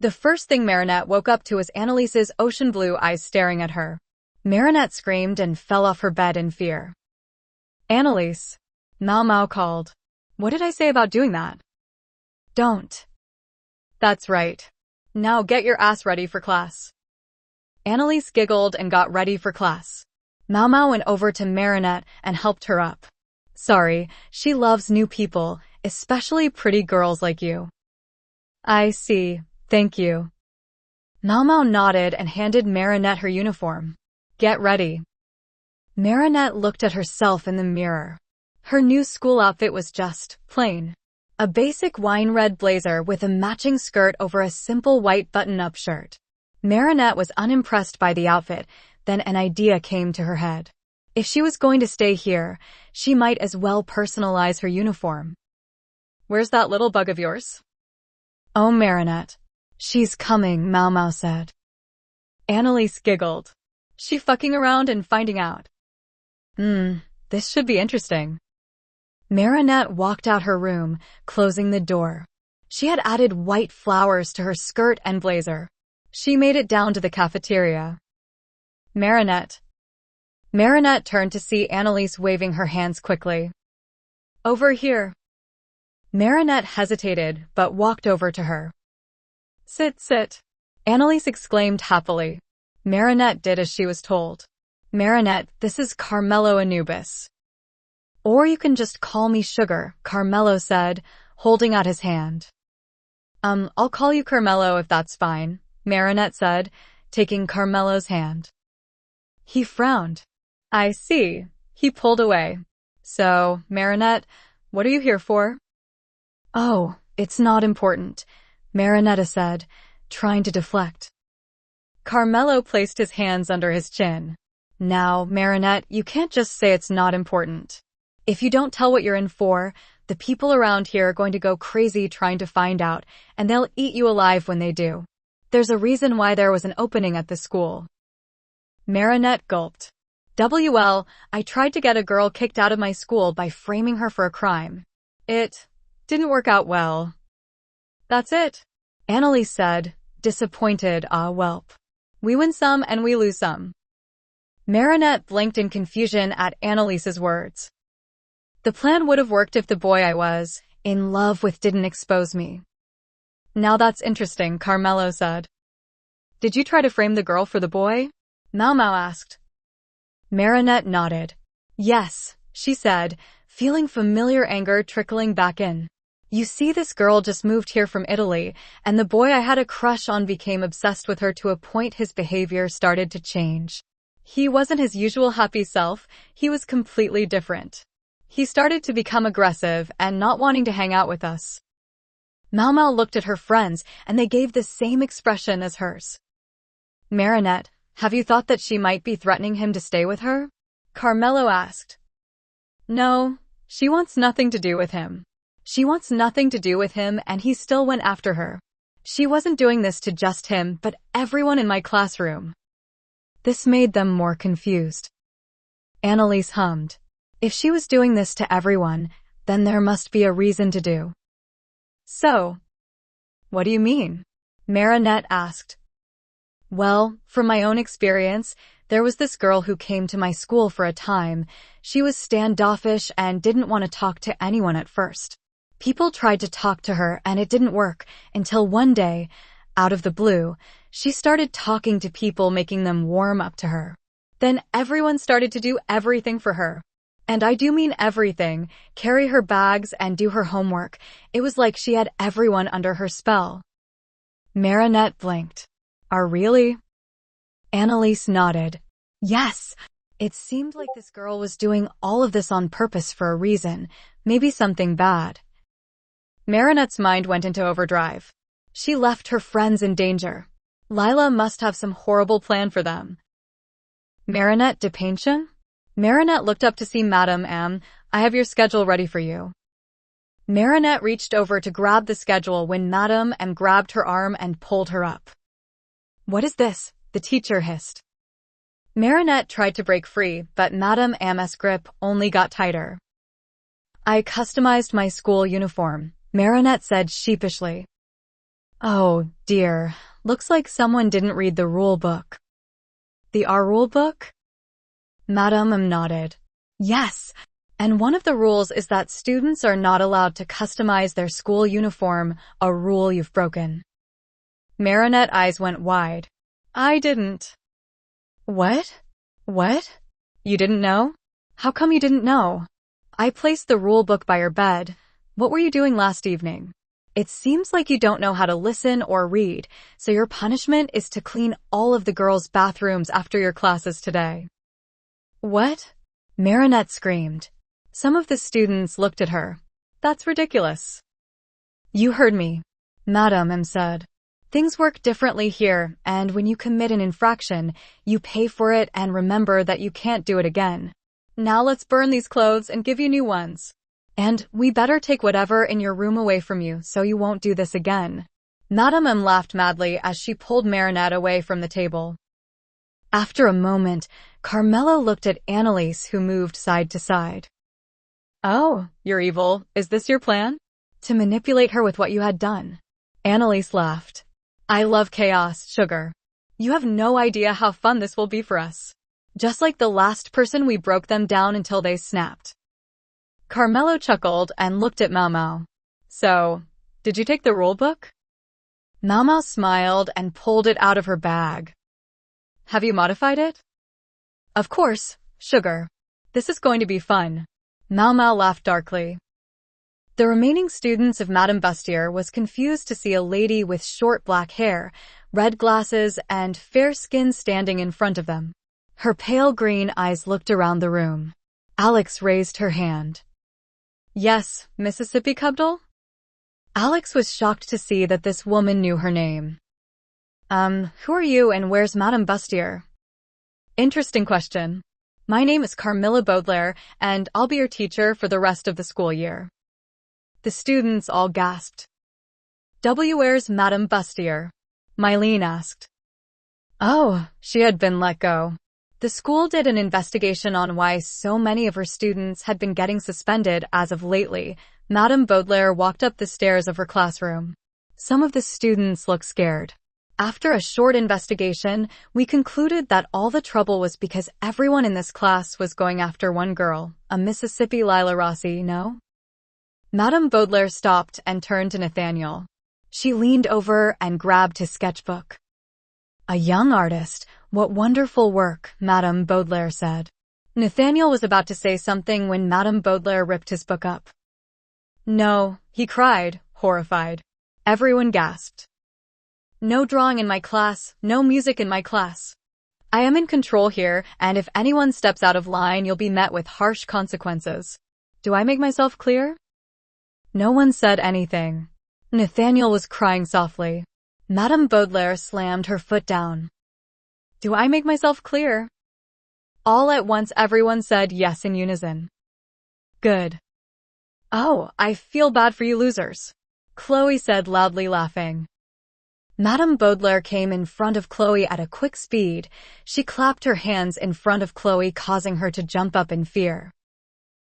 The first thing Marinette woke up to was Annalise's ocean blue eyes staring at her. Marinette screamed and fell off her bed in fear. Annalise. Mau Mau called. What did I say about doing that? Don't. That's right. Now get your ass ready for class. Annalise giggled and got ready for class. Mau Mau went over to Marinette and helped her up. Sorry, she loves new people, especially pretty girls like you. I see, thank you. Mau Mau nodded and handed Marinette her uniform. Get ready. Marinette looked at herself in the mirror. Her new school outfit was just plain. A basic wine red blazer with a matching skirt over a simple white button-up shirt. Marinette was unimpressed by the outfit, then an idea came to her head. If she was going to stay here, she might as well personalize her uniform. Where's that little bug of yours? Oh, Marinette. She's coming, Mau Mau said. Annalise giggled. She fucking around and finding out. This should be interesting. Marinette walked out her room, closing the door. She had added white flowers to her skirt and blazer. She made it down to the cafeteria. Marinette. Marinette turned to see Annalise waving her hands quickly. Over here. Marinette hesitated, but walked over to her. Sit, sit. Annalise exclaimed happily. Marinette did as she was told. Marinette, this is Carmelo Anubis. Or you can just call me Sugar, Carmelo said, holding out his hand. I'll call you Carmelo if that's fine, Marinette said, taking Carmelo's hand. He frowned. I see. He pulled away. So, Marinette, what are you here for? Oh, it's not important, Marinette said, trying to deflect. Carmelo placed his hands under his chin. Now, Marinette, you can't just say it's not important. If you don't tell what you're in for, the people around here are going to go crazy trying to find out, and they'll eat you alive when they do. There's a reason why there was an opening at the school. Marinette gulped. I tried to get a girl kicked out of my school by framing her for a crime. It didn't work out well. That's it, Annalise said, disappointed, whelp. We win some and we lose some. Marinette blinked in confusion at Annalise's words. The plan would have worked if the boy I was in love with didn't expose me. Now that's interesting, Carmelo said. Did you try to frame the girl for the boy? Mau Mau asked. Marinette nodded. Yes, she said, feeling familiar anger trickling back in. You see, this girl just moved here from Italy, and the boy I had a crush on became obsessed with her to a point his behavior started to change. He wasn't his usual happy self, he was completely different. He started to become aggressive and not wanting to hang out with us. Mau Mau looked at her friends, and they gave the same expression as hers. Marinette, have you thought that she might be threatening him to stay with her? Carmelo asked. No, she wants nothing to do with him. She wants nothing to do with him, and he still went after her. She wasn't doing this to just him, but everyone in my classroom. This made them more confused. Annalise hummed. If she was doing this to everyone, then there must be a reason to do. So, what do you mean? Marinette asked. Well, from my own experience, there was this girl who came to my school for a time. She was standoffish and didn't want to talk to anyone at first. People tried to talk to her and it didn't work until one day, out of the blue, she started talking to people, making them warm up to her. Then everyone started to do everything for her. And I do mean everything, carry her bags and do her homework. It was like she had everyone under her spell. Marinette blinked. Really? Annalise nodded. Yes. It seemed like this girl was doing all of this on purpose for a reason, maybe something bad. Marinette's mind went into overdrive. She left her friends in danger. Lila must have some horrible plan for them. Marinette de pension? Marinette looked up to see Madame M. I have your schedule ready for you. Marinette reached over to grab the schedule when Madame M grabbed her arm and pulled her up. What is this? The teacher hissed. Marinette tried to break free, but Madame M's grip only got tighter. I customized my school uniform, Marinette said sheepishly. Oh, dear. Looks like someone didn't read the rule book. The our rule book? Madam nodded. Yes, and one of the rules is that students are not allowed to customize their school uniform, a rule you've broken. Marinette eyes went wide. I didn't. What? What? You didn't know? How come you didn't know? I placed the rule book by your bed. What were you doing last evening? It seems like you don't know how to listen or read, so your punishment is to clean all of the girls' bathrooms after your classes today. What? Marinette screamed. Some of the students looked at her. That's ridiculous. You heard me, Madam said. Things work differently here, and when you commit an infraction, you pay for it and remember that you can't do it again. Now let's burn these clothes and give you new ones. And we better take whatever in your room away from you so you won't do this again. Madam laughed madly as she pulled Marinette away from the table. After a moment, Carmela looked at Annalise, who moved side to side. Oh, you're evil. Is this your plan? To manipulate her with what you had done? Annalise laughed. I love chaos, sugar. You have no idea how fun this will be for us. Just like the last person, we broke them down until they snapped. Carmelo chuckled and looked at Mau. So, did you take the rule book? Mau smiled and pulled it out of her bag. Have you modified it? Of course, sugar. This is going to be fun. Mau laughed darkly. The remaining students of Madame Bustier was confused to see a lady with short black hair, red glasses, and fair skin standing in front of them. Her pale green eyes looked around the room. Alex raised her hand. Yes, Mississippi Cubdle? Alex was shocked to see that this woman knew her name. Who are you and where's Madame Bustier? Interesting question. My name is Carmilla Baudelaire, and I'll be your teacher for the rest of the school year. The students all gasped. Where's Madame Bustier? Mylene asked. Oh, she had been let go. The school did an investigation on why so many of her students had been getting suspended as of lately. Madame Baudelaire walked up the stairs of her classroom. Some of the students looked scared. After a short investigation, we concluded that all the trouble was because everyone in this class was going after one girl, a Mississippi Lila Rossi, no? Madame Baudelaire stopped and turned to Nathaniel. She leaned over and grabbed his sketchbook. A young artist. What wonderful work, Madame Baudelaire said. Nathaniel was about to say something when Madame Baudelaire ripped his book up. No, he cried, horrified. Everyone gasped. No drawing in my class, no music in my class. I am in control here, and if anyone steps out of line, you'll be met with harsh consequences. Do I make myself clear? No one said anything. Nathaniel was crying softly. Madame Baudelaire slammed her foot down. Do I make myself clear? All at once everyone said yes in unison. Good. Oh, I feel bad for you losers. Chloe said loudly, laughing. Madame Baudelaire came in front of Chloe at a quick speed. She clapped her hands in front of Chloe, causing her to jump up in fear.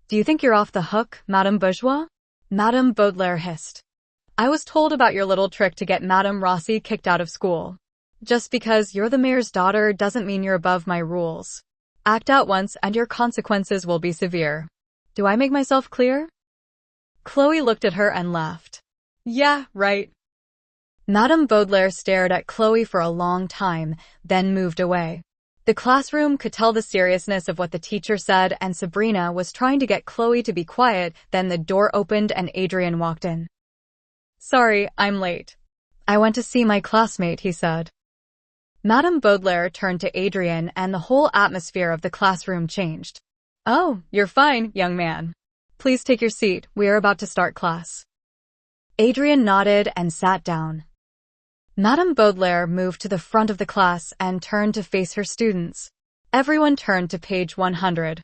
Do you think you're off the hook, Madame Bourgeois? Madame Baudelaire hissed. I was told about your little trick to get Madame Rossi kicked out of school. Just because you're the mayor's daughter doesn't mean you're above my rules. Act out once and your consequences will be severe. Do I make myself clear? Chloe looked at her and laughed. Yeah, right. Madame Baudelaire stared at Chloe for a long time, then moved away. The classroom could tell the seriousness of what the teacher said, and Sabrina was trying to get Chloe to be quiet. Then the door opened and Adrian walked in. Sorry, I'm late. I went to see my classmate, he said. Madame Baudelaire turned to Adrian and the whole atmosphere of the classroom changed. Oh, you're fine, young man. Please take your seat, we are about to start class. Adrian nodded and sat down. Madame Baudelaire moved to the front of the class and turned to face her students. Everyone turned to page 100.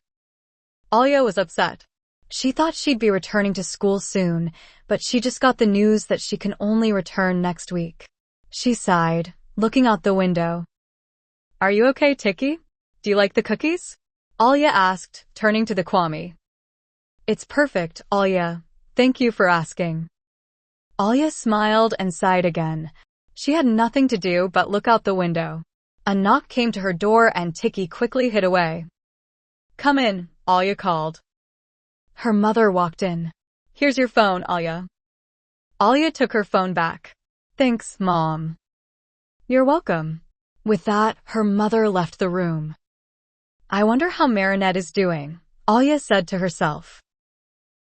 Alia was upset. She thought she'd be returning to school soon, but she just got the news that she can only return next week. She sighed, looking out the window. Are you okay, Tiki? Do you like the cookies? Alia asked, turning to the Kwame. It's perfect, Alia. Thank you for asking. Alia smiled and sighed again. She had nothing to do but look out the window. A knock came to her door and Tiki quickly hid away. "Come in," Alia called. Her mother walked in. "Here's your phone, Alia." Alia took her phone back. "Thanks, Mom." "You're welcome." With that, her mother left the room. "I wonder how Marinette is doing," Alia said to herself.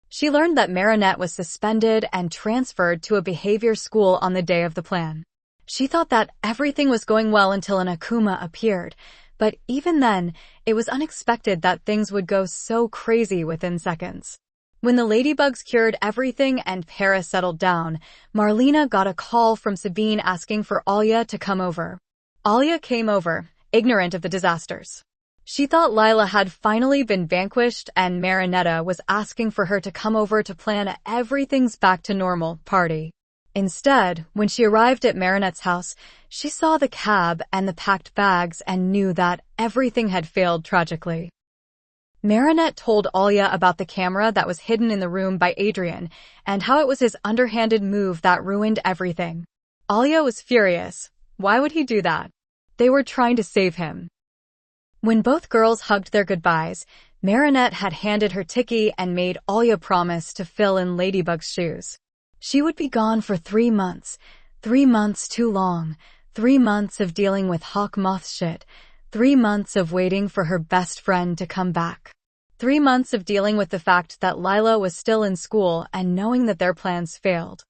She learned that Marinette was suspended and transferred to a behavior school on the day of the plan. She thought that everything was going well until an Akuma appeared, but even then, it was unexpected that things would go so crazy within seconds. When the ladybugs cured everything and Paris settled down, Marlena got a call from Sabine asking for Alia to come over. Alia came over, ignorant of the disasters. She thought Lila had finally been vanquished and Marinetta was asking for her to come over to plan a everything's back to normal party. Instead, when she arrived at Marinette's house, she saw the cab and the packed bags and knew that everything had failed tragically. Marinette told Alia about the camera that was hidden in the room by Adrien and how it was his underhanded move that ruined everything. Alia was furious. Why would he do that? They were trying to save him. When both girls hugged their goodbyes, Marinette had handed her Tiki and made Alia promise to fill in Ladybug's shoes. She would be gone for 3 months. 3 months too long. 3 months of dealing with Hawk Moth shit. 3 months of waiting for her best friend to come back. 3 months of dealing with the fact that Lila was still in school and knowing that their plans failed.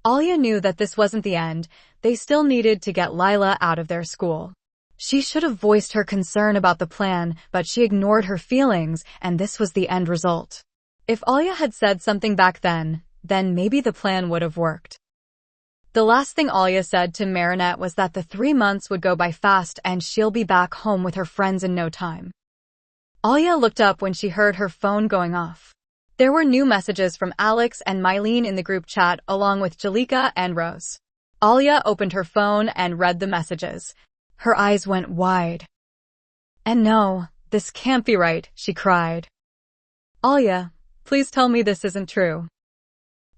Alia knew that this wasn't the end. They still needed to get Lila out of their school. She should have voiced her concern about the plan, but she ignored her feelings, and this was the end result. If Alia had said something back then maybe the plan would have worked. The last thing Alia said to Marinette was that the 3 months would go by fast and she'll be back home with her friends in no time. Alia looked up when she heard her phone going off. There were new messages from Alex and Mylene in the group chat along with Jalika and Rose. Alia opened her phone and read the messages. Her eyes went wide. "And no, this can't be right," she cried. "Alia, please tell me this isn't true."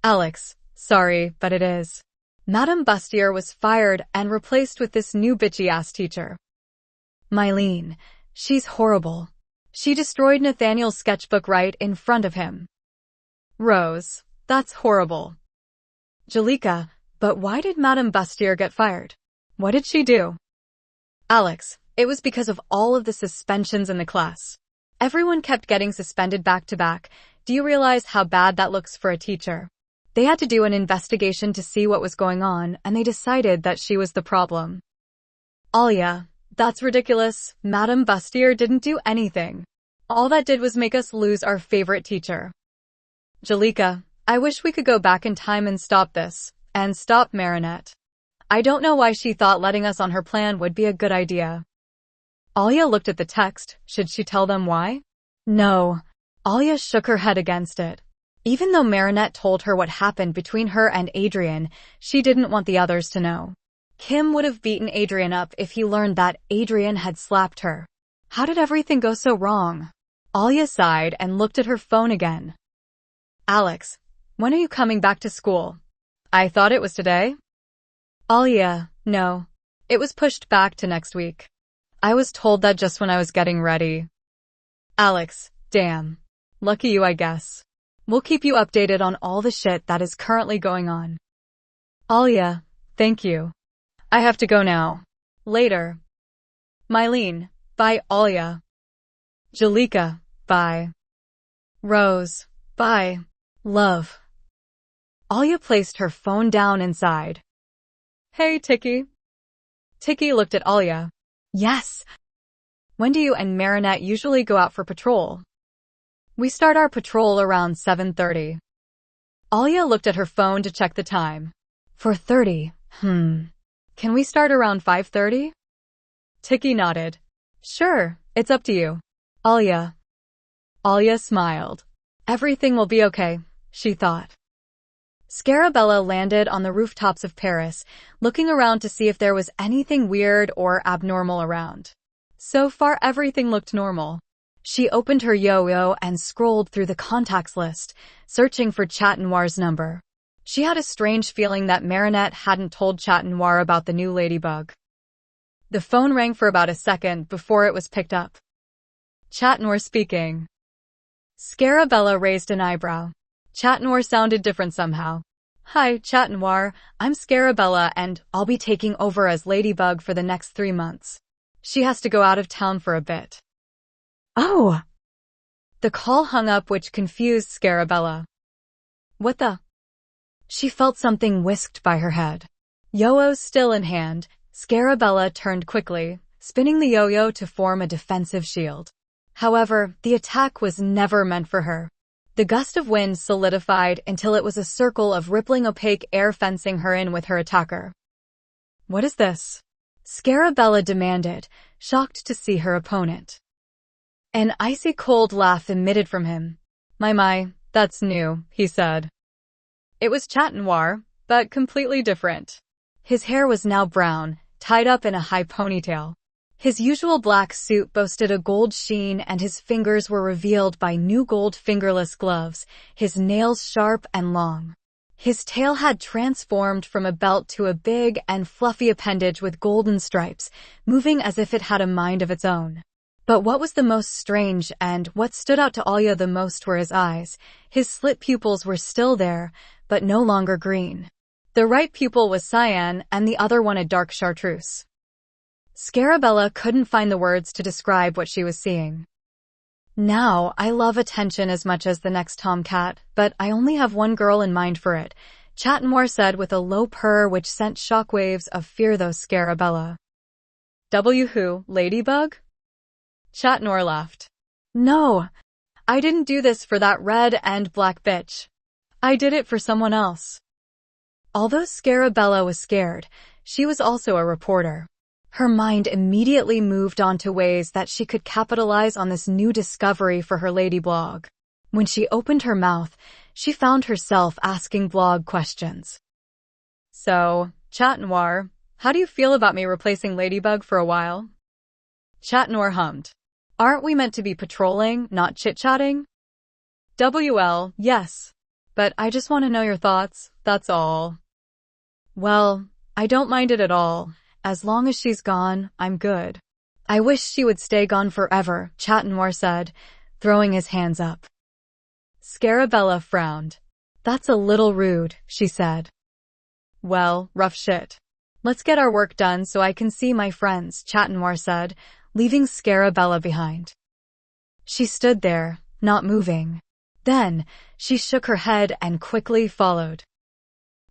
"Alex, sorry, but it is. Madame Bustier was fired and replaced with this new bitchy-ass teacher. Mylene, she's horrible. She destroyed Nathaniel's sketchbook right in front of him." "Rose, that's horrible." "Jalika, but why did Madame Bustier get fired? What did she do?" "Alex, it was because of all of the suspensions in the class. Everyone kept getting suspended back to back. Do you realize how bad that looks for a teacher? They had to do an investigation to see what was going on, and they decided that she was the problem." "Alia, that's ridiculous. Madame Bustier didn't do anything. All that did was make us lose our favorite teacher." "Jalika, I wish we could go back in time and stop this, and stop Marinette. I don't know why she thought letting us on her plan would be a good idea." Alia looked at the text. Should she tell them why? No. Alia shook her head against it. Even though Marinette told her what happened between her and Adrien, she didn't want the others to know. Kim would have beaten Adrien up if he learned that Adrien had slapped her. How did everything go so wrong? Alia sighed and looked at her phone again. "Alex, when are you coming back to school?" "I thought it was today." "Alia, no. It was pushed back to next week. I was told that just when I was getting ready." "Alex, damn. Lucky you, I guess. We'll keep you updated on all the shit that is currently going on." "Alia, thank you. I have to go now. Later." "Mylene, bye Alia." "Jalika, bye." "Rose, bye. Love." Alia placed her phone down and sighed. "Hey, Tiki." Tiki looked at Alia. "Yes." "When do you and Marinette usually go out for patrol?" "We start our patrol around 7:30. Alia looked at her phone to check the time. 4:30. Can we start around 5:30? Tiki nodded. "Sure, it's up to you." Alia. Alia smiled. Everything will be okay, she thought. Scarabella landed on the rooftops of Paris, looking around to see if there was anything weird or abnormal around. So far, everything looked normal. She opened her yo-yo and scrolled through the contacts list, searching for Chat Noir's number. She had a strange feeling that Marinette hadn't told Chat Noir about the new ladybug. The phone rang for about a second before it was picked up. Chat Noir speaking. Scarabella raised an eyebrow. Chat Noir sounded different somehow. Hi, Chat Noir, I'm Scarabella and I'll be taking over as Ladybug for the next 3 months. She has to go out of town for a bit. Oh! The call hung up, which confused Scarabella. What the? She felt something whisked by her head. Yo-yo still in hand, Scarabella turned quickly, spinning the yo-yo to form a defensive shield. However, the attack was never meant for her. The gust of wind solidified until it was a circle of rippling opaque air fencing her in with her attacker. What is this? Scarabella demanded, shocked to see her opponent. An icy cold laugh emitted from him. My, that's new, he said. It was Chat Noir, but completely different. His hair was now brown, tied up in a high ponytail. His usual black suit boasted a gold sheen and his fingers were revealed by new gold fingerless gloves, his nails sharp and long. His tail had transformed from a belt to a big and fluffy appendage with golden stripes, moving as if it had a mind of its own. But what was the most strange and what stood out to Alya the most were his eyes. His slit pupils were still there, but no longer green. The right pupil was cyan and the other one a dark chartreuse. Scarabella couldn't find the words to describe what she was seeing. Now, I love attention as much as the next tomcat, but I only have one girl in mind for it, Chat Noir said with a low purr which sent shockwaves of fear through Scarabella. Who, Ladybug? Chat Noir laughed. No, I didn't do this for that red and black bitch. I did it for someone else. Although Scarabella was scared, she was also a reporter. Her mind immediately moved on to ways that she could capitalize on this new discovery for her lady blog. When she opened her mouth, she found herself asking blog questions. So, Chat Noir, how do you feel about me replacing Ladybug for a while? Chat Noir hummed. Aren't we meant to be patrolling, not chit-chatting? Yes. But I just want to know your thoughts, that's all. Well, I don't mind it at all. As long as she's gone, I'm good. I wish she would stay gone forever, Chat Noir said, throwing his hands up. Scarabella frowned. That's a little rude, she said. Well, rough shit. Let's get our work done so I can see my friends, Chat Noir said, leaving Scarabella behind. She stood there, not moving. Then, she shook her head and quickly followed.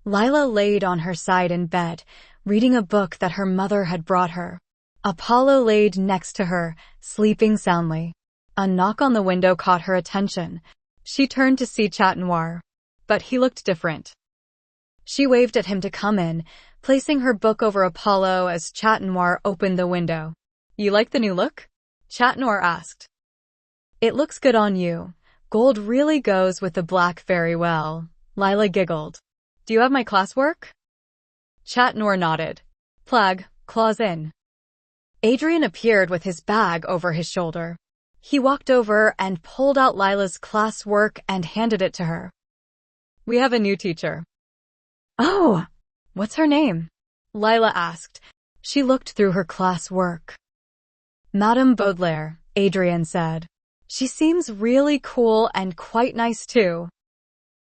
Lila laid on her side in bed, reading a book that her mother had brought her. Apollo laid next to her, sleeping soundly. A knock on the window caught her attention. She turned to see Chat Noir. But he looked different. She waved at him to come in, placing her book over Apollo as Chat Noir opened the window. You like the new look? Chat Noir asked. It looks good on you. Gold really goes with the black very well. Lila giggled. Do you have my classwork? Chat Noir nodded. Plag, claws in. Adrien appeared with his bag over his shoulder. He walked over and pulled out Lila's classwork and handed it to her. We have a new teacher. Oh, what's her name? Lila asked. She looked through her classwork. Madame Baudelaire, Adrien said. She seems really cool and quite nice too.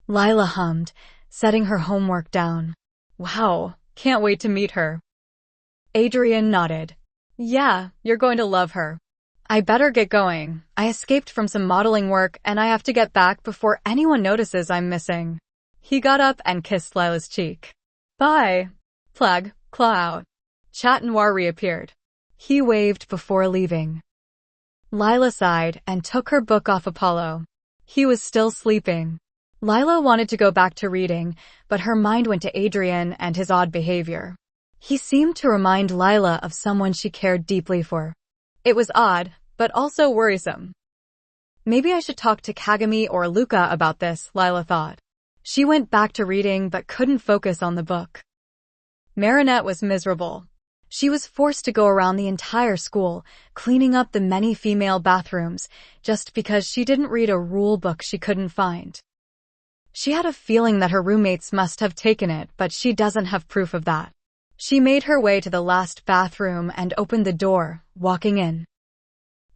Lila hummed, setting her homework down. Wow, can't wait to meet her. Adrien nodded. Yeah, you're going to love her. I better get going. I escaped from some modeling work and I have to get back before anyone notices I'm missing. He got up and kissed Lila's cheek. Bye. Plag, claw out. Chat Noir reappeared. He waved before leaving. Lila sighed and took her book off Apollo. He was still sleeping. Lila wanted to go back to reading, but her mind went to Adrien and his odd behavior. He seemed to remind Lila of someone she cared deeply for. It was odd, but also worrisome. Maybe I should talk to Kagami or Luca about this, Lila thought. She went back to reading but couldn't focus on the book. Marinette was miserable. She was forced to go around the entire school, cleaning up the many female bathrooms, just because she didn't read a rule book she couldn't find. She had a feeling that her roommates must have taken it, but she doesn't have proof of that. She made her way to the last bathroom and opened the door, walking in.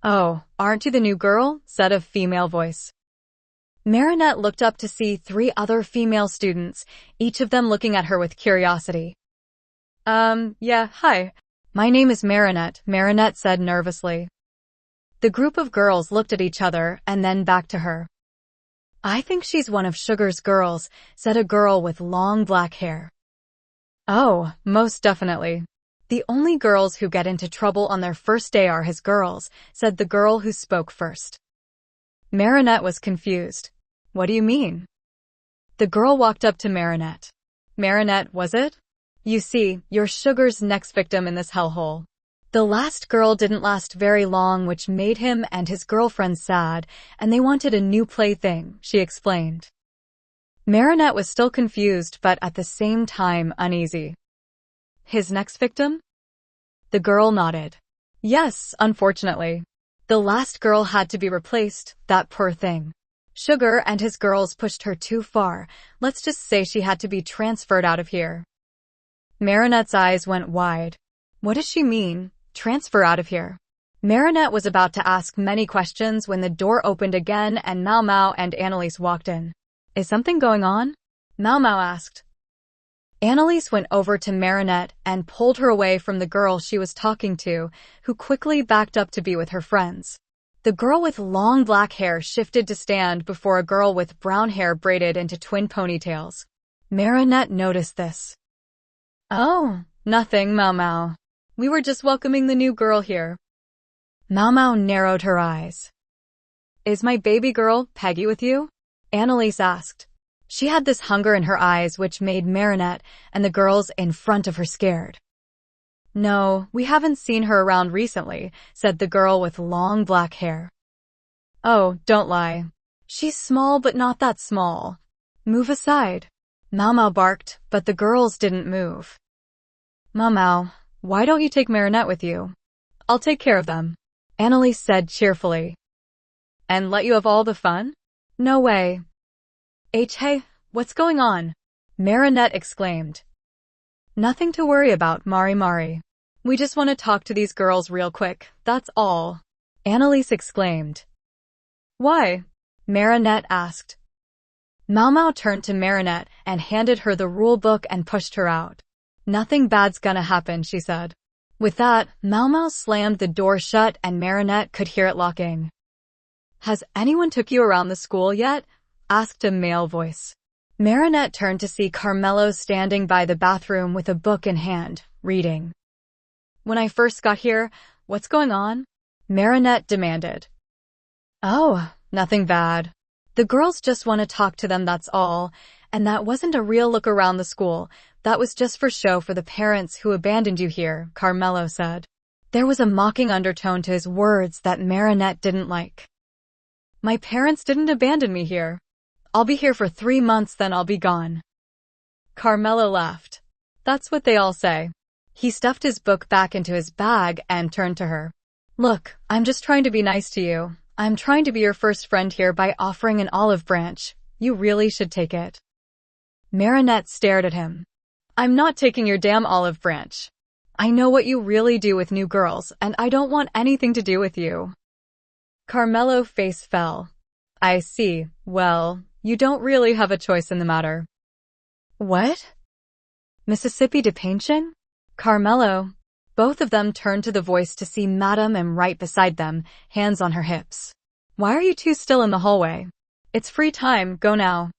"Oh, aren't you the new girl?" said a female voice. Marinette looked up to see 3 other female students, each of them looking at her with curiosity. Yeah, hi. My name is Marinette," Marinette said nervously. The group of girls looked at each other and then back to her. "I think she's one of Sugar's girls," said a girl with long black hair. "Oh, most definitely. The only girls who get into trouble on their first day are his girls," said the girl who spoke first. Marinette was confused. "What do you mean?" The girl walked up to Marinette. "Marinette, was it? You see, you're Sugar's next victim in this hellhole." The last girl didn't last very long, which made him and his girlfriend sad, and they wanted a new plaything, she explained. Marinette was still confused, but at the same time uneasy. "His next victim?" The girl nodded. "Yes, unfortunately. The last girl had to be replaced, that poor thing. Sugar and his girls pushed her too far. Let's just say she had to be transferred out of here." Marinette's eyes went wide. What does she mean, transfer out of here? Marinette was about to ask many questions when the door opened again and Mao Mao and Annalise walked in. "Is something going on?" Mao Mao asked. Annalise went over to Marinette and pulled her away from the girl she was talking to, who quickly backed up to be with her friends. The girl with long black hair shifted to stand before a girl with brown hair braided into twin ponytails. Marinette noticed this. "Oh, nothing, Mao Mao. We were just welcoming the new girl here." Mao Mao narrowed her eyes. "Is my baby girl, Peggy, with you?" Annalise asked. She had this hunger in her eyes which made Marinette and the girls in front of her scared. "No, we haven't seen her around recently," said the girl with long black hair. "Oh, don't lie. She's small but not that small. Move aside." Mao Mao barked, but the girls didn't move. "Mao Mao, why don't you take Marinette with you? I'll take care of them," Annalise said cheerfully. "And let you have all the fun? No way." Hey, what's going on?" Marinette exclaimed. "Nothing to worry about, Mari Mari. We just want to talk to these girls real quick, that's all," Annalise exclaimed. "Why?" Marinette asked. Mao Mao turned to Marinette and handed her the rule book and pushed her out. "Nothing bad's gonna happen," she said. With that, Mao Mao slammed the door shut and Marinette could hear it locking. "Has anyone took you around the school yet?" asked a male voice. Marinette turned to see Carmelo standing by the bathroom with a book in hand, reading. "When I first got here, what's going on?" Marinette demanded. "Oh, nothing bad. The girls just want to talk to them, that's all. And that wasn't a real look around the school. That was just for show for the parents who abandoned you here," Carmelo said. There was a mocking undertone to his words that Marinette didn't like. "My parents didn't abandon me here. I'll be here for 3 months, then I'll be gone." Carmelo laughed. "That's what they all say." He stuffed his book back into his bag and turned to her. "Look, I'm just trying to be nice to you. I'm trying to be your first friend here by offering an olive branch. You really should take it." Marinette stared at him. "I'm not taking your damn olive branch. I know what you really do with new girls, and I don't want anything to do with you." Carmelo's face fell. "I see. Well, you don't really have a choice in the matter." "What? Mississippi detention?" Carmelo. Both of them turned to the voice to see Madame M right beside them, hands on her hips. "Why are you two still in the hallway? It's free time, go now."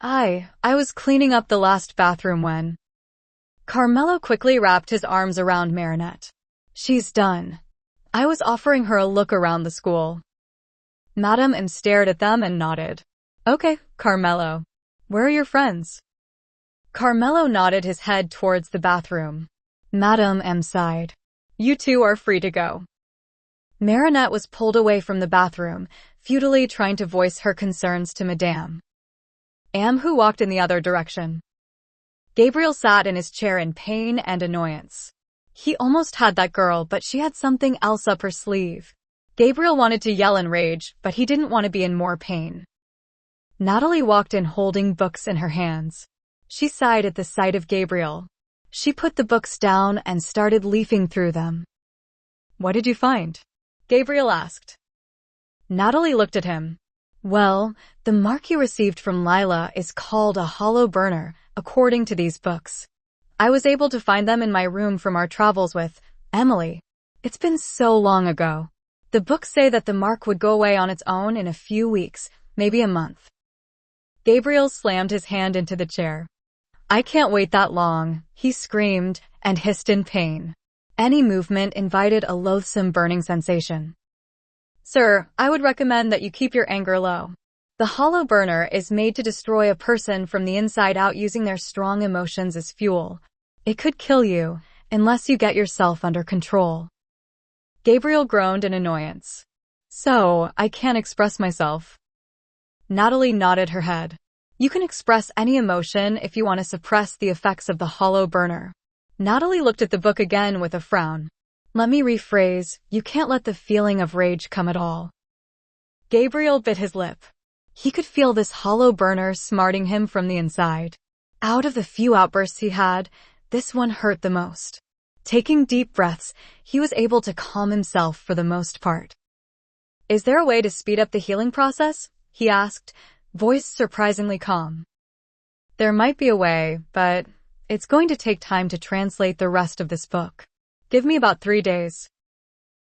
I was cleaning up the last bathroom when..." Carmelo quickly wrapped his arms around Marinette. "She's done. I was offering her a look around the school." Madame M stared at them and nodded. "Okay, Carmelo. Where are your friends?" Carmelo nodded his head towards the bathroom. Madame M sighed. "You two are free to go." Marinette was pulled away from the bathroom, futilely trying to voice her concerns to Madame M, who walked in the other direction. Gabriel sat in his chair in pain and annoyance. He almost had that girl, but she had something else up her sleeve. Gabriel wanted to yell in rage, but he didn't want to be in more pain. Natalie walked in holding books in her hands. She sighed at the sight of Gabriel. She put the books down and started leafing through them. "What did you find?" Gabriel asked. Natalie looked at him. "Well, the mark you received from Lila is called a hollow burner, according to these books. I was able to find them in my room from our travels with Emily. It's been so long ago. The books say that the mark would go away on its own in a few weeks, maybe a month." Gabriel slammed his hand into the chair. "I can't wait that long," he screamed and hissed in pain. Any movement invited a loathsome burning sensation. "Sir, I would recommend that you keep your anger low. The hollow burner is made to destroy a person from the inside out using their strong emotions as fuel. It could kill you, unless you get yourself under control." Gabriel groaned in annoyance. "So, I can't express myself?" Natalie nodded her head. "You can express any emotion if you want to suppress the effects of the hollow burner." Natalie looked at the book again with a frown. "Let me rephrase, you can't let the feeling of rage come at all." Gabriel bit his lip. He could feel this hollow burner smarting him from the inside. Out of the few outbursts he had, this one hurt the most. Taking deep breaths, he was able to calm himself for the most part. "Is there a way to speed up the healing process?" he asked, voice surprisingly calm. "There might be a way, but it's going to take time to translate the rest of this book. Give me about 3 days."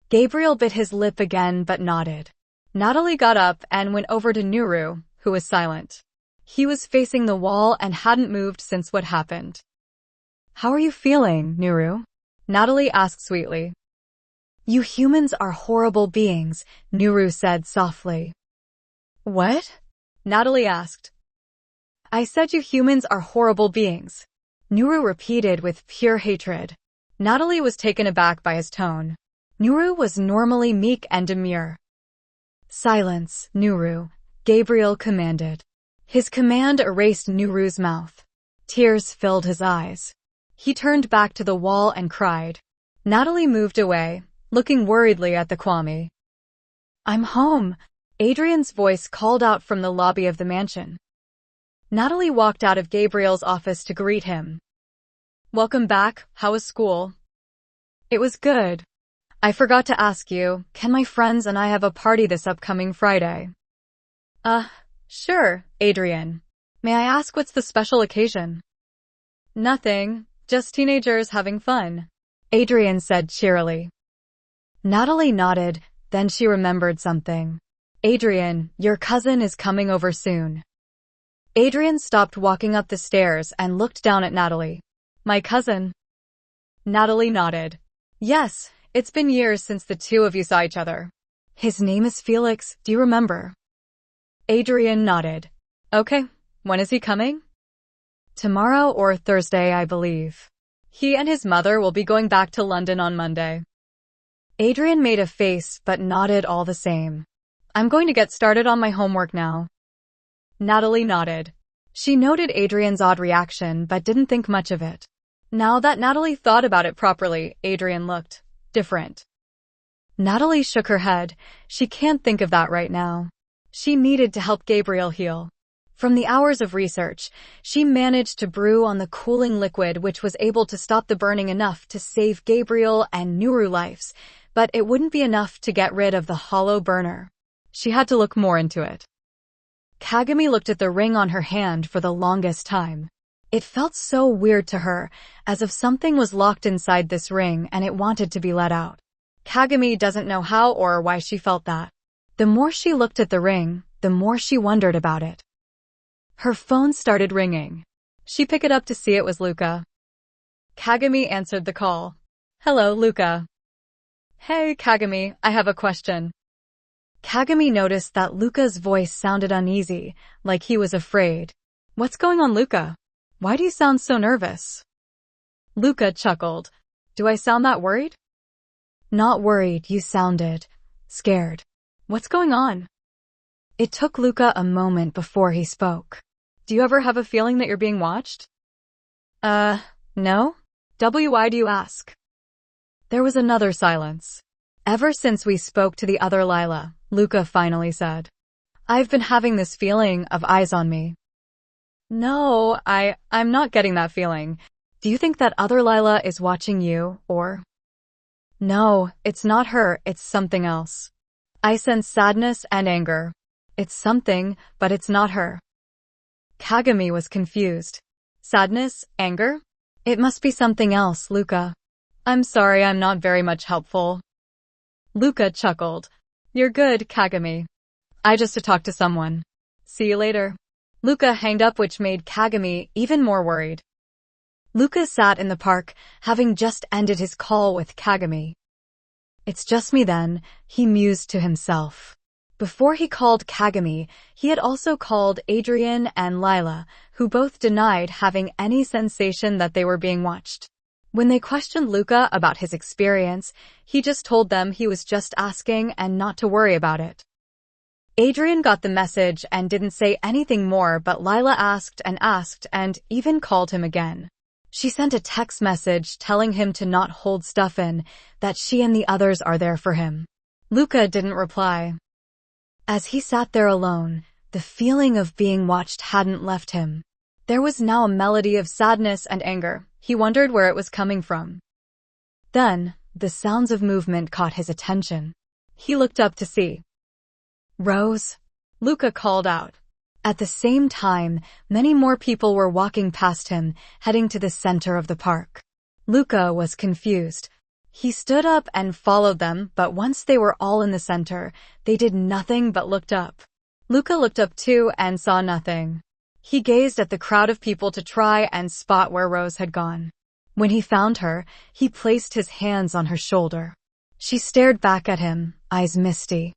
Gabriel bit his lip again but nodded. Natalie got up and went over to Nuru, who was silent. He was facing the wall and hadn't moved since what happened. "How are you feeling, Nuru?" Natalie asked sweetly. "You humans are horrible beings," Nuru said softly. "What?" Natalie asked. "I said you humans are horrible beings," Nuru repeated with pure hatred. Natalie was taken aback by his tone. Nuru was normally meek and demure. "Silence, Nuru," Gabriel commanded. His command erased Nuru's mouth. Tears filled his eyes. He turned back to the wall and cried. Natalie moved away, looking worriedly at the Kwame. "I'm home," Adrian's voice called out from the lobby of the mansion. Natalie walked out of Gabriel's office to greet him. "Welcome back. How was school?" "It was good. I forgot to ask you, can my friends and I have a party this upcoming Friday?" Sure, Adrian. May I ask what's the special occasion?" "Nothing, just teenagers having fun," Adrian said cheerily. Natalie nodded, then she remembered something. "Adrian, your cousin is coming over soon." Adrian stopped walking up the stairs and looked down at Natalie. "My cousin?" Natalie nodded. "Yes, it's been years since the two of you saw each other. His name is Felix, do you remember?" Adrian nodded. "Okay, when is he coming?" "Tomorrow or Thursday, I believe. He and his mother will be going back to London on Monday." Adrian made a face but nodded all the same. "I'm going to get started on my homework now." Natalie nodded. She noted Adrian's odd reaction but didn't think much of it. Now that Natalie thought about it properly, Adrian looked different. Natalie shook her head. She can't think of that right now. She needed to help Gabriel heal. From the hours of research, she managed to brew on the cooling liquid which was able to stop the burning enough to save Gabriel and Nuru lives, but it wouldn't be enough to get rid of the hollow burner. She had to look more into it. Kagami looked at the ring on her hand for the longest time. It felt so weird to her, as if something was locked inside this ring and it wanted to be let out. Kagami doesn't know how or why she felt that. The more she looked at the ring, the more she wondered about it. Her phone started ringing. She picked it up to see it was Luca. Kagami answered the call. "Hello, Luca." "Hey, Kagami, I have a question." Kagami noticed that Luca's voice sounded uneasy, like he was afraid. "What's going on, Luca? Why do you sound so nervous?" Luca chuckled. "Do I sound that worried?" "Not worried, you sounded scared. What's going on?" It took Luca a moment before he spoke. "Do you ever have a feeling that you're being watched?" No? Why do you ask?" There was another silence. "Ever since we spoke to the other Lila," Luca finally said. I've been having this feeling of eyes on me. No, I'm not getting that feeling. Do you think that other Lila is watching you, or? No, it's not her, it's something else. I sense sadness and anger. It's something, but it's not her. Kagami was confused. Sadness? Anger? It must be something else, Luca. I'm sorry I'm not very much helpful. Luca chuckled. You're good, Kagami. I just to talk to someone. See you later. Luca hanged up, which made Kagami even more worried. Luca sat in the park, having just ended his call with Kagami. It's just me then, he mused to himself. Before he called Kagami, he had also called Adrian and Lila, who both denied having any sensation that they were being watched. When they questioned Luca about his experience, he just told them he was just asking and not to worry about it. Adrian got the message and didn't say anything more, but Lila asked and even called him again. She sent a text message telling him to not hold stuff in, that she and the others are there for him. Luca didn't reply. As he sat there alone, the feeling of being watched hadn't left him. There was now a melody of sadness and anger. He wondered where it was coming from. Then, the sounds of movement caught his attention. He looked up to see. Rose? Luca called out. At the same time, many more people were walking past him, heading to the center of the park. Luca was confused. He stood up and followed them, but once they were all in the center, they did nothing but looked up. Luca looked up too and saw nothing. He gazed at the crowd of people to try and spot where Rose had gone. When he found her, he placed his hands on her shoulder. She stared back at him, eyes misty.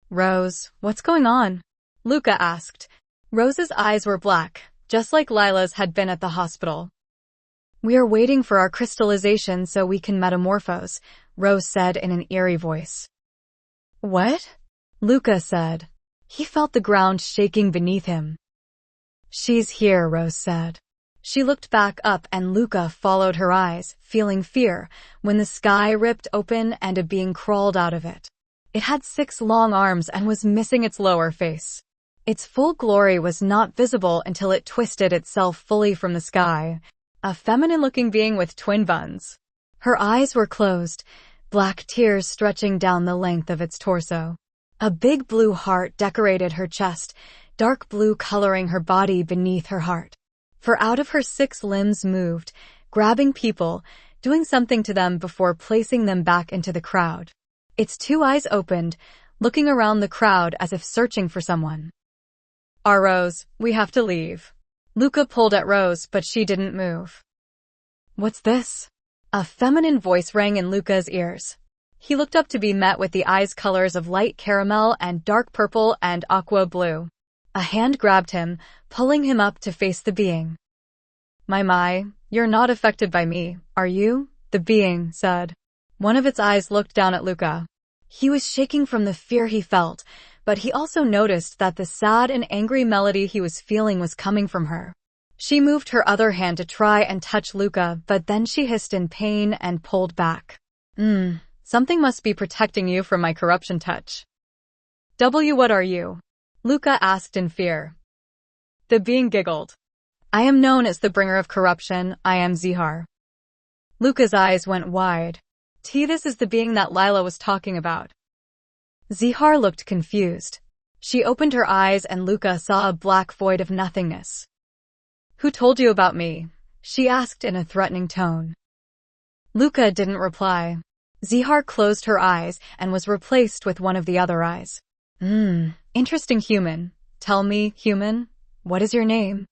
Rose, what's going on? Luca asked. Rose's eyes were black, just like Lila's had been at the hospital. We are waiting for our crystallization so we can metamorphose, Rose said in an eerie voice. What? Luca said. He felt the ground shaking beneath him. She's here, Rose said. She looked back up and Luca followed her eyes, feeling fear, when the sky ripped open and a being crawled out of it. It had 6 long arms and was missing its lower face. Its full glory was not visible until it twisted itself fully from the sky. A feminine-looking being with twin buns. Her eyes were closed, black tears stretching down the length of its torso. A big blue heart decorated her chest, dark blue coloring her body beneath her heart. For out of her 6 limbs moved, grabbing people, doing something to them before placing them back into the crowd. Its 2 eyes opened, looking around the crowd as if searching for someone. Rose, we have to leave. Luca pulled at Rose, but she didn't move. What's this? A feminine voice rang in Luca's ears. He looked up to be met with the eyes colors of light caramel and dark purple and aqua blue. A hand grabbed him, pulling him up to face the being. My, you're not affected by me, are you? The being said. One of its eyes looked down at Luca. He was shaking from the fear he felt, but he also noticed that the sad and angry melody he was feeling was coming from her. She moved her other hand to try and touch Luca, but then she hissed in pain and pulled back. Something must be protecting you from my corruption touch. What are you? Luca asked in fear. The being giggled. I am known as the bringer of corruption, I am Zihar. Luca's eyes went wide. This is the being that Lila was talking about. Zihar looked confused. She opened her eyes and Luca saw a black void of nothingness. Who told you about me? She asked in a threatening tone. Luca didn't reply. Zihar closed her eyes and was replaced with one of the other eyes. Interesting human. Tell me, human, what is your name?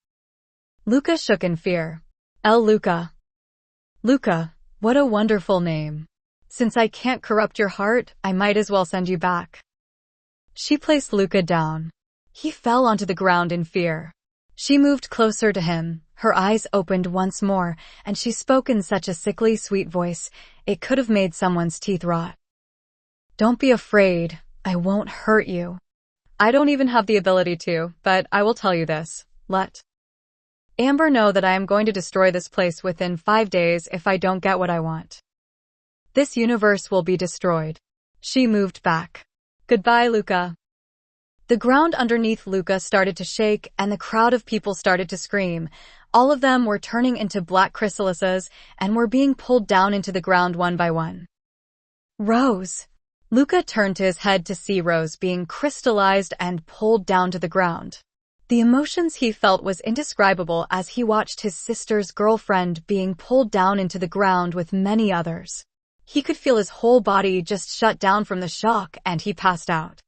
Luca shook in fear. Luca. Luca, what a wonderful name. Since I can't corrupt your heart, I might as well send you back. She placed Luca down. He fell onto the ground in fear. She moved closer to him, her eyes opened once more, and she spoke in such a sickly sweet voice, it could have made someone's teeth rot. Don't be afraid, I won't hurt you. I don't even have the ability to, but I will tell you this, let Amber know that I am going to destroy this place within 5 days if I don't get what I want. This universe will be destroyed. She moved back. Goodbye, Luca. The ground underneath Luca started to shake, and the crowd of people started to scream. All of them were turning into black chrysalises and were being pulled down into the ground one by one. Rose! Luca turned to his head to see Rose being crystallized and pulled down to the ground. The emotions he felt was indescribable as he watched his sister's girlfriend being pulled down into the ground with many others. He could feel his whole body just shut down from the shock, and he passed out.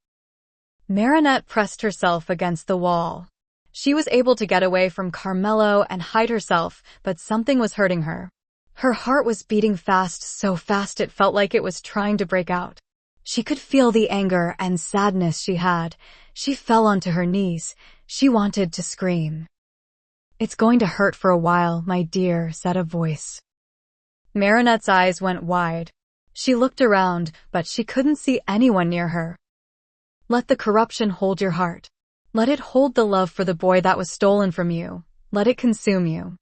Marinette pressed herself against the wall. She was able to get away from Carmelo and hide herself, but something was hurting her. Her heart was beating fast, so fast it felt like it was trying to break out. She could feel the anger and sadness she had. She fell onto her knees. She wanted to scream. "It's going to hurt for a while, my dear," said a voice. Marinette's eyes went wide. She looked around, but she couldn't see anyone near her. "Let the corruption hold your heart. Let it hold the love for the boy that was stolen from you. Let it consume you."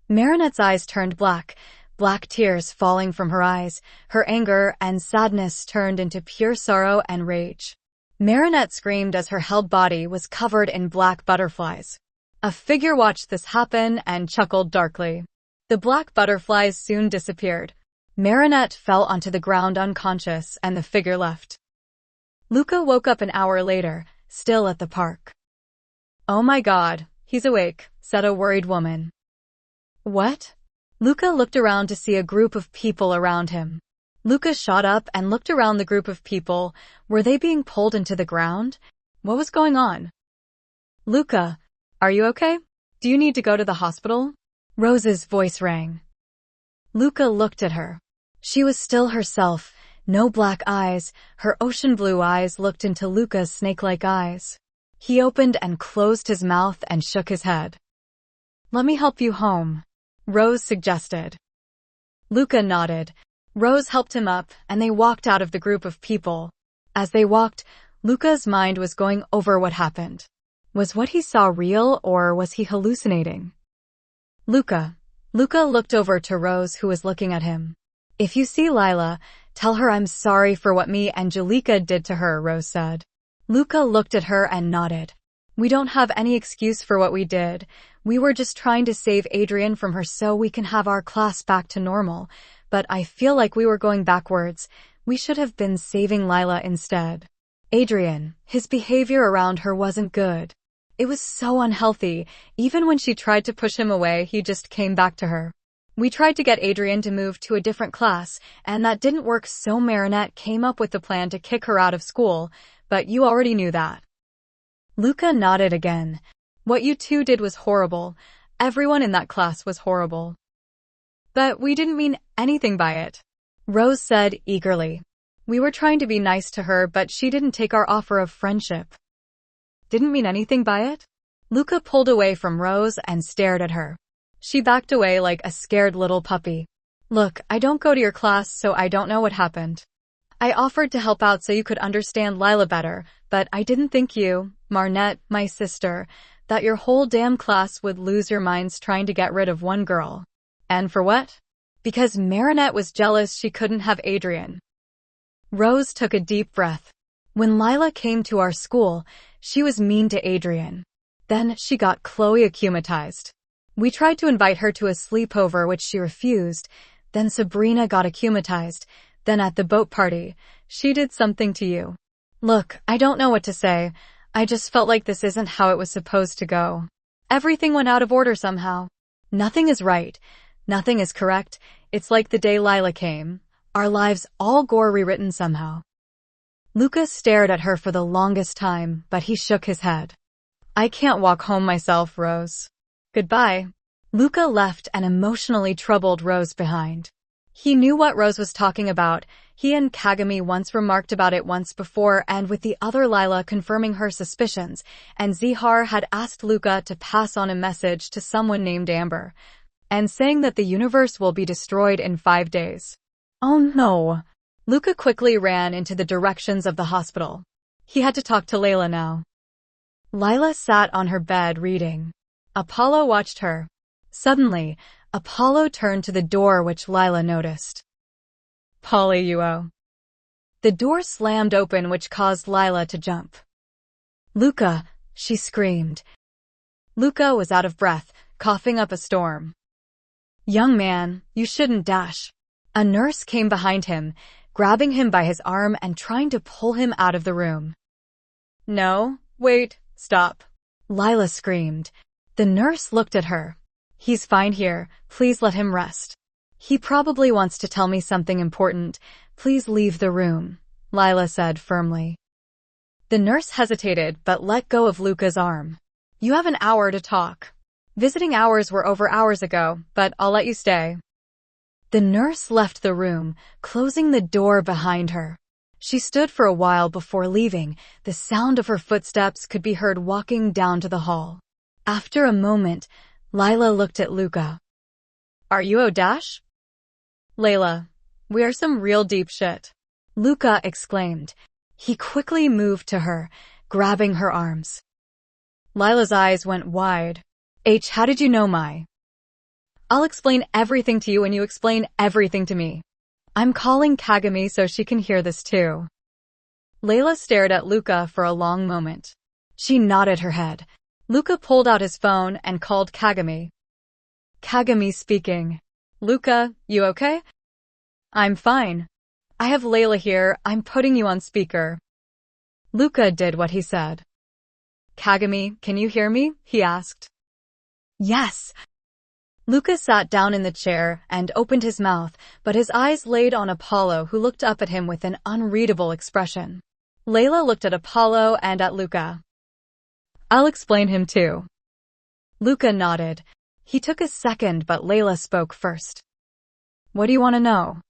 Marinette's eyes turned black, black tears falling from her eyes. Her anger and sadness turned into pure sorrow and rage. Marinette screamed as her held body was covered in black butterflies. A figure watched this happen and chuckled darkly. The black butterflies soon disappeared. Marinette fell onto the ground unconscious, and the figure left. Luca woke up an hour later, still at the park. "Oh my God, he's awake," said a worried woman. "What?" Luca looked around to see a group of people around him. Luca shot up and looked around the group of people. Were they being pulled into the ground? What was going on? "Luca, are you okay? Do you need to go to the hospital?" Rose's voice rang. Luca looked at her. She was still herself, no black eyes. Her ocean blue eyes looked into Luca's snake-like eyes. He opened and closed his mouth and shook his head. "Let me help you home," Rose suggested. Luca nodded. Rose helped him up, and they walked out of the group of people. As they walked, Luca's mind was going over what happened. Was what he saw real, or was he hallucinating? Luca looked over to Rose, who was looking at him. "If you see Lila, tell her I'm sorry for what me and Jalika did to her," Rose said. Luca looked at her and nodded. "We don't have any excuse for what we did. We were just trying to save Adrian from her so we can have our class back to normal. But I feel like we were going backwards. We should have been saving Lila instead. Adrian, his behavior around her wasn't good. It was so unhealthy. Even when she tried to push him away, he just came back to her. We tried to get Adrian to move to a different class, and that didn't work, so Marinette came up with the plan to kick her out of school, but you already knew that." Luca nodded again. "What you two did was horrible. Everyone in that class was horrible. But we didn't mean anything by it," Rose said eagerly. "We were trying to be nice to her, but she didn't take our offer of friendship." "Didn't mean anything by it?" Luca pulled away from Rose and stared at her. She backed away like a scared little puppy. "Look, I don't go to your class, so I don't know what happened. I offered to help out so you could understand Lila better, but I didn't think you, Marinette, my sister, that your whole damn class would lose your minds trying to get rid of one girl. And for what? Because Marinette was jealous she couldn't have Adrian." Rose took a deep breath. "When Lila came to our school, she was mean to Adrian. Then she got Chloe akumatized. We tried to invite her to a sleepover, which she refused. Then Sabrina got akumatized. Then at the boat party, she did something to you. Look, I don't know what to say. I just felt like this isn't how it was supposed to go. Everything went out of order somehow. Nothing is right. Nothing is correct. It's like the day Lila came. Our lives all gore rewritten somehow." Luca stared at her for the longest time, but he shook his head. "I can't walk home myself, Rose. Goodbye." Luca left an emotionally troubled Rose behind. He knew what Rose was talking about. He and Kagami once remarked about it once before, and with the other Lila confirming her suspicions, and Zihar had asked Luca to pass on a message to someone named Amber, and saying that the universe will be destroyed in 5 days. Oh no! Luca quickly ran into the directions of the hospital. He had to talk to Layla now. Lila sat on her bed reading. Apollo watched her. Suddenly, Apollo turned to the door, which Lila noticed. "Polly, you owe." The door slammed open, which caused Lila to jump. Luca, she screamed. Luca was out of breath, coughing up a storm. Young man, you shouldn't dash. A nurse came behind him, grabbing him by his arm and trying to pull him out of the room. No, wait, stop. Lila screamed. The nurse looked at her. He's fine here, please let him rest. He probably wants to tell me something important. Please leave the room, Lila said firmly. The nurse hesitated but let go of Luca's arm. You have an hour to talk. Visiting hours were over hours ago, but I'll let you stay. The nurse left the room, closing the door behind her. She stood for a while before leaving. The sound of her footsteps could be heard walking down to the hall. After a moment, Lila looked at Luca. Are you Odash? Layla, we are some real deep shit. Luca exclaimed. He quickly moved to her, grabbing her arms. Lila's eyes went wide. How did you know my? I'll explain everything to you when you explain everything to me. I'm calling Kagami so she can hear this too. Layla stared at Luca for a long moment. She nodded her head. Luca pulled out his phone and called Kagami. Kagami speaking. Luca, you okay? I'm fine. I have Layla here, I'm putting you on speaker. Luca did what he said. Kagami, can you hear me? He asked. Yes. Luca sat down in the chair and opened his mouth, but his eyes laid on Apollo, who looked up at him with an unreadable expression. Layla looked at Apollo and at Luca. I'll explain him too. Luca nodded. He took a second, but Layla spoke first. What do you want to know?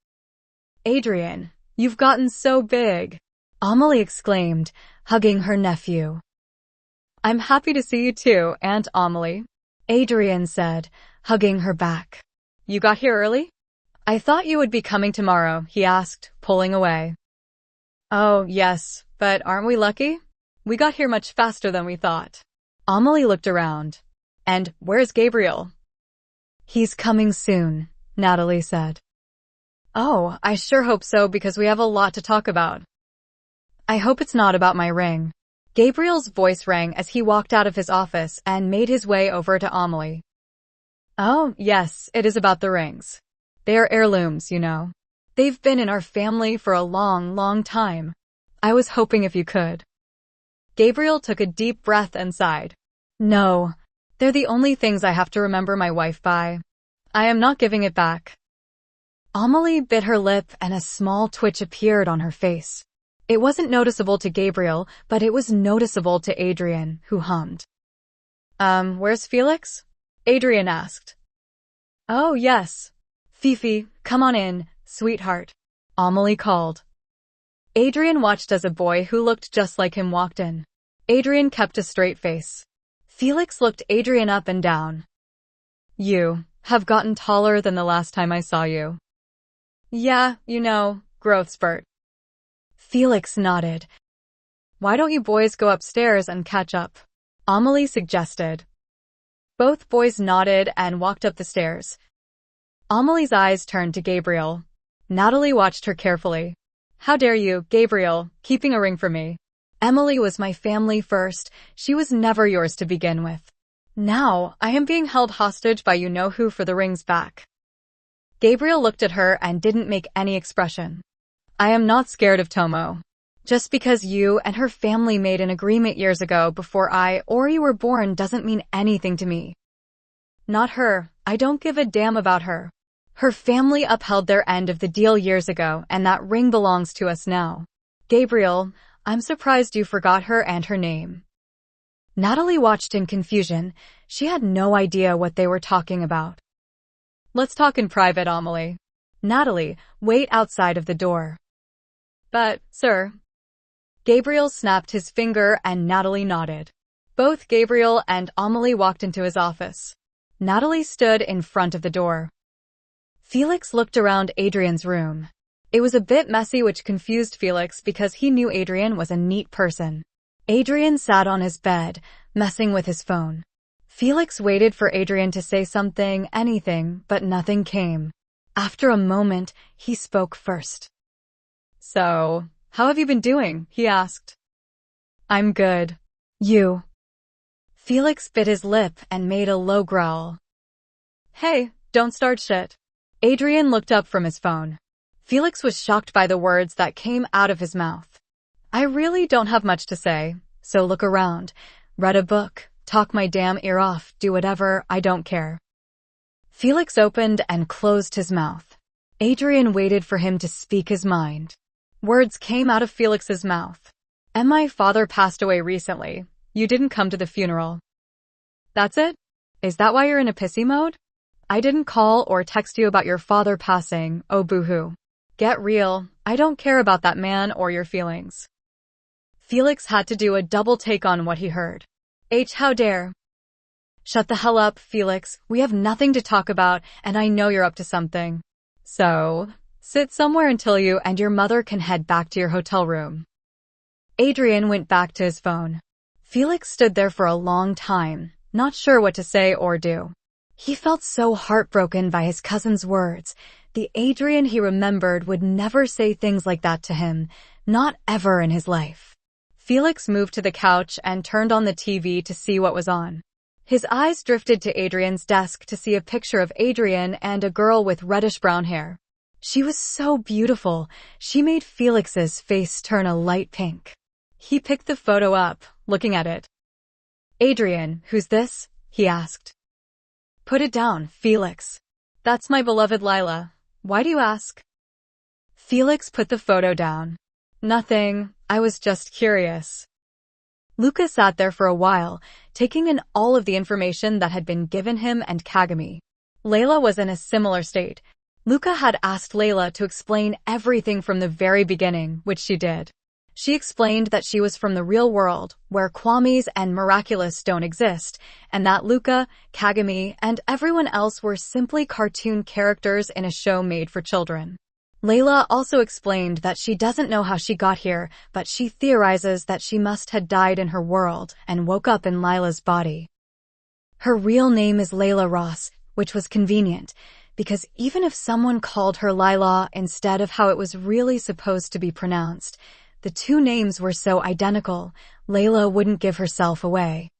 Adrian, you've gotten so big, Amelie exclaimed, hugging her nephew. I'm happy to see you too, Aunt Amelie, Adrian said, hugging her back. You got here early? I thought you would be coming tomorrow, he asked, pulling away. Oh, yes, but aren't we lucky? We got here much faster than we thought. Amelie looked around. And where's Gabriel? He's coming soon, Natalie said. Oh, I sure hope so because we have a lot to talk about. I hope it's not about my ring. Gabriel's voice rang as he walked out of his office and made his way over to Amelie. Oh, yes, it is about the rings. They are heirlooms, you know. They've been in our family for a long, long time. I was hoping if you could. Gabriel took a deep breath and sighed. No, they're the only things I have to remember my wife by. I am not giving it back. Amelie bit her lip and a small twitch appeared on her face. It wasn't noticeable to Gabriel, but it was noticeable to Adrian, who hummed. Where's Felix? Adrian asked. Oh, yes. Fifi, come on in, sweetheart, Amelie called. Adrian watched as a boy who looked just like him walked in. Adrian kept a straight face. Felix looked Adrian up and down. You have gotten taller than the last time I saw you. Yeah, you know, growth spurt. Felix nodded. Why don't you boys go upstairs and catch up? Amelie suggested. Both boys nodded and walked up the stairs. Amelie's eyes turned to Gabriel. Natalie watched her carefully. How dare you, Gabriel, keeping a ring for me? Emily was my family first. She was never yours to begin with. Now, I am being held hostage by you-know-who for the rings back. Gabriel looked at her and didn't make any expression. I am not scared of Tomo. Just because you and her family made an agreement years ago before I or you were born doesn't mean anything to me. Not her. I don't give a damn about her. Her family upheld their end of the deal years ago, and that ring belongs to us now. Gabriel, I'm surprised you forgot her and her name. Natalie watched in confusion. She had no idea what they were talking about. Let's talk in private, Amelie. Natalie, wait outside of the door. But, sir. Gabriel snapped his finger and Natalie nodded. Both Gabriel and Amelie walked into his office. Natalie stood in front of the door. Felix looked around Adrian's room. It was a bit messy, which confused Felix because he knew Adrian was a neat person. Adrian sat on his bed, messing with his phone. Felix waited for Adrian to say something, anything, but nothing came. After a moment, he spoke first. So, how have you been doing? He asked. I'm good. You. Felix bit his lip and made a low growl. Hey, don't start shit. Adrian looked up from his phone. Felix was shocked by the words that came out of his mouth. I really don't have much to say, so look around. Read a book, talk my damn ear off, do whatever, I don't care. Felix opened and closed his mouth. Adrian waited for him to speak his mind. Words came out of Felix's mouth. And my father passed away recently. You didn't come to the funeral. That's it? Is that why you're in a pissy mode? I didn't call or text you about your father passing, oh boo-hoo. Get real, I don't care about that man or your feelings. Felix had to do a double take on what he heard. How dare. Shut the hell up, Felix, we have nothing to talk about and I know you're up to something. So, sit somewhere until you and your mother can head back to your hotel room. Adrian went back to his phone. Felix stood there for a long time, not sure what to say or do. He felt so heartbroken by his cousin's words. The Adrian he remembered would never say things like that to him, not ever in his life. Felix moved to the couch and turned on the TV to see what was on. His eyes drifted to Adrian's desk to see a picture of Adrian and a girl with reddish-brown hair. She was so beautiful, she made Felix's face turn a light pink. He picked the photo up, looking at it. Adrian, who's this? He asked. Put it down, Felix. That's my beloved Lila. Why do you ask? Felix put the photo down. Nothing, I was just curious. Luca sat there for a while, taking in all of the information that had been given him and Kagami. Layla was in a similar state. Luca had asked Layla to explain everything from the very beginning, which she did. She explained that she was from the real world, where Kwamis and Miraculous don't exist, and that Luca, Kagami, and everyone else were simply cartoon characters in a show made for children. Layla also explained that she doesn't know how she got here, but she theorizes that she must have died in her world and woke up in Lila's body. Her real name is Lila Rossi, which was convenient, because even if someone called her Lila instead of how it was really supposed to be pronounced, the two names were so identical, Layla wouldn't give herself away.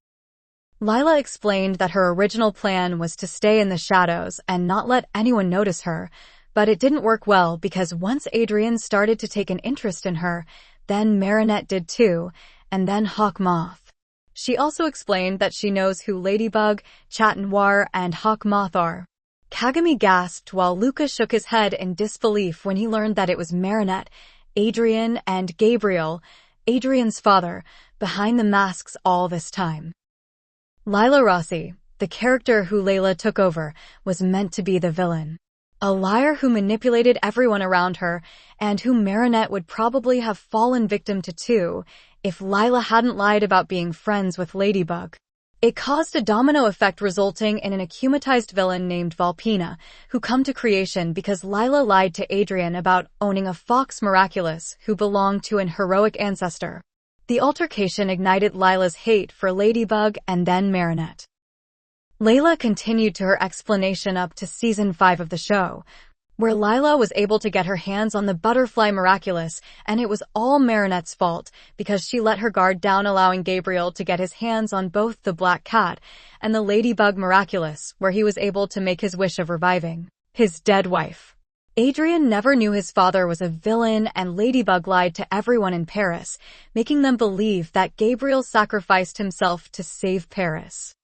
Lila explained that her original plan was to stay in the shadows and not let anyone notice her, but it didn't work well because once Adrian started to take an interest in her, then Marinette did too, and then Hawk Moth. She also explained that she knows who Ladybug, Chat Noir, and Hawk Moth are. Kagami gasped while Luca shook his head in disbelief when he learned that it was Marinette, Adrian, and Gabriel, Adrian's father, behind the masks all this time. Lila Rossi, the character who Layla took over, was meant to be the villain. A liar who manipulated everyone around her, and who Marinette would probably have fallen victim to too, if Lila hadn't lied about being friends with Ladybug. It caused a domino effect resulting in an akumatized villain named Valpina, who come to creation because Lila lied to Adrian about owning a fox Miraculous who belonged to an heroic ancestor. The altercation ignited Lila's hate for Ladybug and then Marinette. Layla continued to her explanation up to season 5 of the show, where Lila was able to get her hands on the butterfly Miraculous, and it was all Marinette's fault because she let her guard down, allowing Gabriel to get his hands on both the Black Cat and the Ladybug Miraculous, where he was able to make his wish of reviving his dead wife. Adrian never knew his father was a villain, and Ladybug lied to everyone in Paris, making them believe that Gabriel sacrificed himself to save Paris.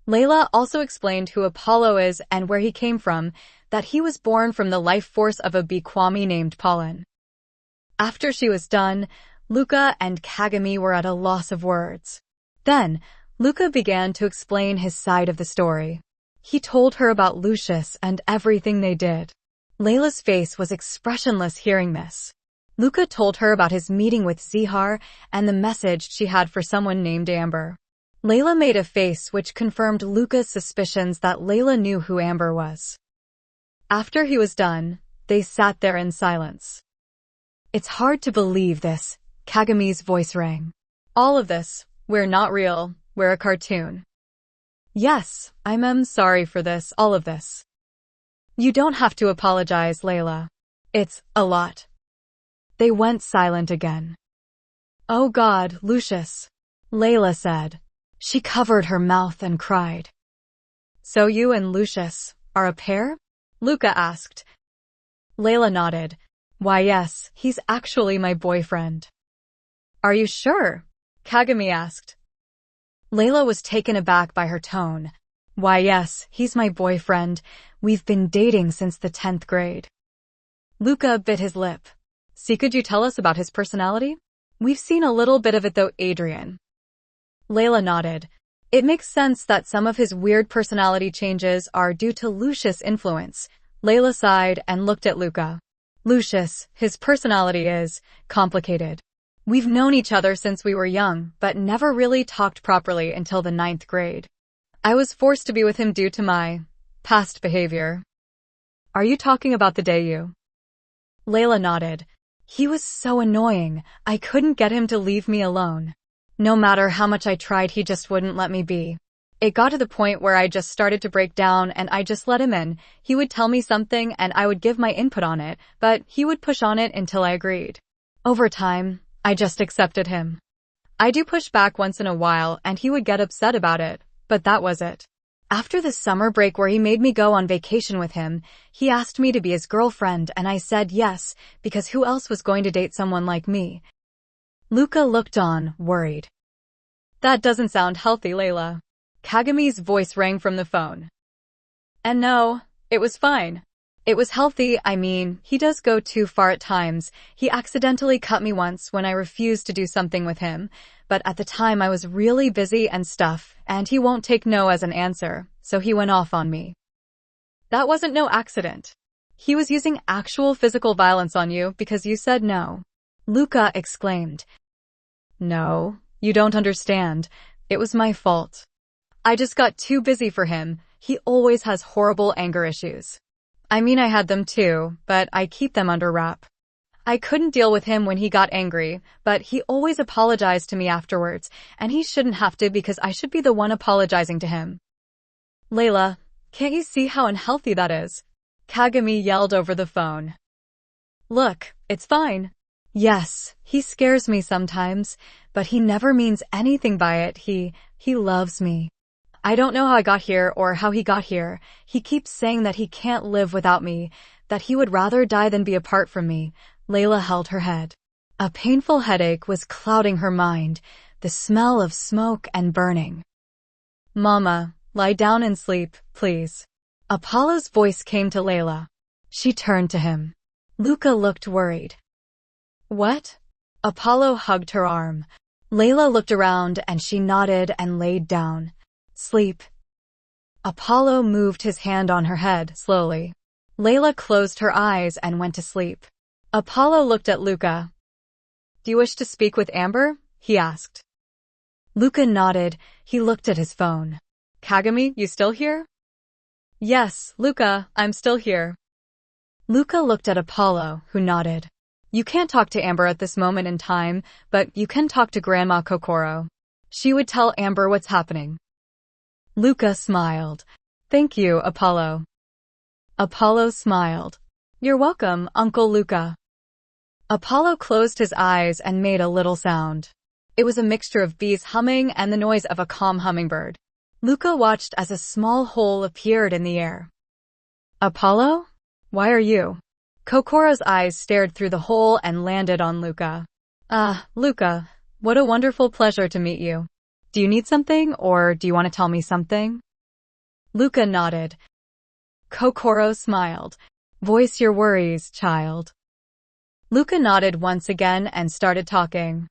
Layla also explained who Apollo is and where he came from, that he was born from the life force of a bee Kwami named Pollen. After she was done, Luca and Kagami were at a loss of words. Then, Luca began to explain his side of the story. He told her about Lucius and everything they did. Layla's face was expressionless hearing this. Luca told her about his meeting with Zihar and the message she had for someone named Amber. Layla made a face which confirmed Luca's suspicions that Layla knew who Amber was. After he was done, they sat there in silence. It's hard to believe this, Kagami's voice rang. All of this, we're not real, we're a cartoon. Yes, I'm sorry for this, all of this. You don't have to apologize, Layla. It's a lot. They went silent again. Oh God, Lucius. Layla said. She covered her mouth and cried. So you and Lucius are a pair? Luca asked. Layla nodded. Why yes, he's actually my boyfriend. Are you sure? Kagami asked. Layla was taken aback by her tone. Why yes, he's my boyfriend. We've been dating since the 10th grade. Luca bit his lip. See, could you tell us about his personality? We've seen a little bit of it though, Adrian. Layla nodded. It makes sense that some of his weird personality changes are due to Lucius' influence. Layla sighed and looked at Luca. Lucius, his personality is complicated. We've known each other since we were young, but never really talked properly until the 9th grade. I was forced to be with him due to my past behavior. Are you talking about the day you? Layla nodded. He was so annoying. I couldn't get him to leave me alone. No matter how much I tried, he just wouldn't let me be. It got to the point where I just started to break down and I just let him in. He would tell me something and I would give my input on it, but he would push on it until I agreed. Over time, I just accepted him. I do push back once in a while and he would get upset about it, but that was it. After the summer break where he made me go on vacation with him, he asked me to be his girlfriend and I said yes, because who else was going to date someone like me? Luca looked on, worried. That doesn't sound healthy, Layla. Kagami's voice rang from the phone. And no, it was fine. It was healthy, I mean, he does go too far at times. He accidentally cut me once when I refused to do something with him, but at the time I was really busy and stuff, and he won't take no as an answer, so he went off on me. That wasn't no accident. He was using actual physical violence on you because you said no. Luca exclaimed. No, you don't understand. It was my fault. I just got too busy for him. He always has horrible anger issues. I mean, I had them too, but I keep them under wrap. I couldn't deal with him when he got angry, but he always apologized to me afterwards, and he shouldn't have to because I should be the one apologizing to him. Layla, can't you see how unhealthy that is? Kagami yelled over the phone. Look, it's fine. Yes, he scares me sometimes, but he never means anything by it. He loves me. I don't know how I got here or how he got here. He keeps saying that he can't live without me, that he would rather die than be apart from me. Layla held her head. A painful headache was clouding her mind, the smell of smoke and burning. Mama, lie down and sleep, please. Apollo's voice came to Layla. She turned to him. Luca looked worried. What? Apollo hugged her arm. Layla looked around and she nodded and laid down. Sleep. Apollo moved his hand on her head, slowly. Layla closed her eyes and went to sleep. Apollo looked at Luca. Do you wish to speak with Amber? He asked. Luca nodded. He looked at his phone. Kagami, you still here? Yes, Luca, I'm still here. Luca looked at Apollo, who nodded. You can't talk to Amber at this moment in time, but you can talk to Grandma Kokoro. She would tell Amber what's happening. Luca smiled. Thank you, Apollo. Apollo smiled. You're welcome, Uncle Luca. Apollo closed his eyes and made a little sound. It was a mixture of bees humming and the noise of a calm hummingbird. Luca watched as a small hole appeared in the air. Apollo? Why are you? Kokoro's eyes stared through the hole and landed on Luca. Luca, what a wonderful pleasure to meet you. Do you need something, or do you want to tell me something? Luca nodded. Kokoro smiled. Voice your worries, child. Luca nodded once again and started talking.